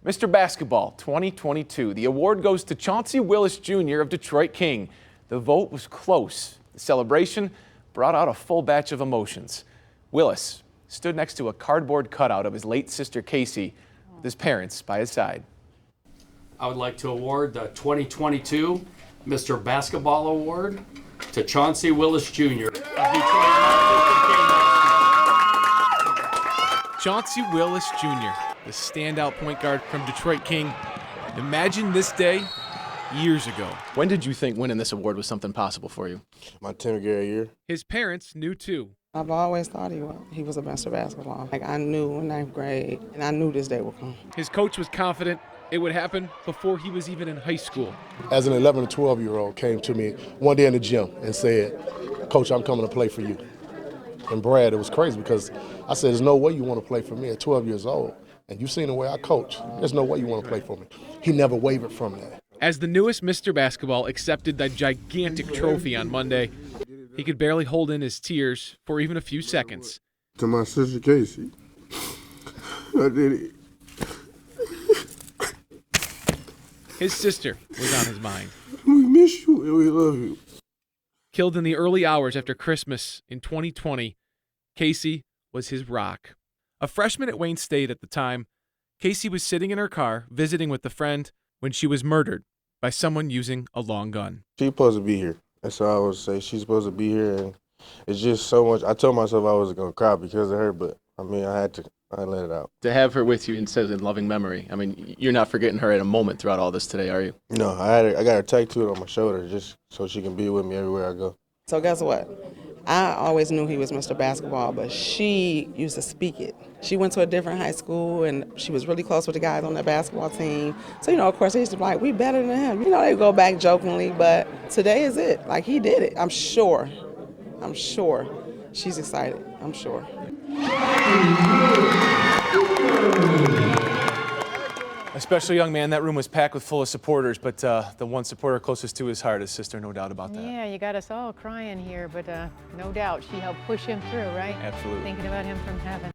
Mr. Basketball 2022. The award goes to Chansey Willis Jr. of Detroit King. The vote was close. The celebration brought out a full batch of emotions. Willis stood next to a cardboard cutout of his late sister Casey with his parents by his side. I would like to award the 2022 Mr. Basketball Award to Chansey Willis Jr. of Detroit. Chansey Willis Jr., the standout point guard from Detroit King. Imagine this day years ago. When did you think winning this award was something possible for you? My 10th grade year. His parents knew too. I've always thought he was a Mr. Basketball. Like, I knew in 9th grade, and I knew this day would come. His coach was confident it would happen before he was even in high school. As an 11 or 12-year-old came to me one day in the gym and said, "Coach, I'm coming to play for you." And Brad, it was crazy because I said, "There's no way you want to play for me at 12 years old. And you've seen the way I coach. There's no way you want to play for me." He never wavered from that. As the newest Mr. Basketball accepted that gigantic trophy on Monday, he could barely hold in his tears for even a few seconds. To my sister Casey, I did it. His sister was on his mind. We miss you and we love you. Killed in the early hours after Christmas in 2020, Casey was his rock. A freshman at Wayne State at the time, Casey was sitting in her car visiting with a friend when she was murdered by someone using a long gun. She's supposed to be here. That's all I would say. She's supposed to be here, and it's just so much. I told myself I wasn't going to cry because of her, but, I mean, I let it out. To have her with you and says in loving memory, I mean, you're not forgetting her at a moment throughout all this today, are you? No, I got her tattooed on my shoulder just so she can be with me everywhere I go. So guess what? I always knew he was Mr. Basketball, but she used to speak it. She went to a different high school, and she was really close with the guys on that basketball team. So, of course, they used to be like, "We better than him." They go back jokingly, but today is it. Like, he did it. I'm sure. She's excited. I'm sure. A special young man. That room was packed with full of supporters, but the one supporter closest to his heart, his sister, no doubt about that. Yeah, you got us all crying here, but no doubt she helped push him through, right? Absolutely. Thinking about him from heaven.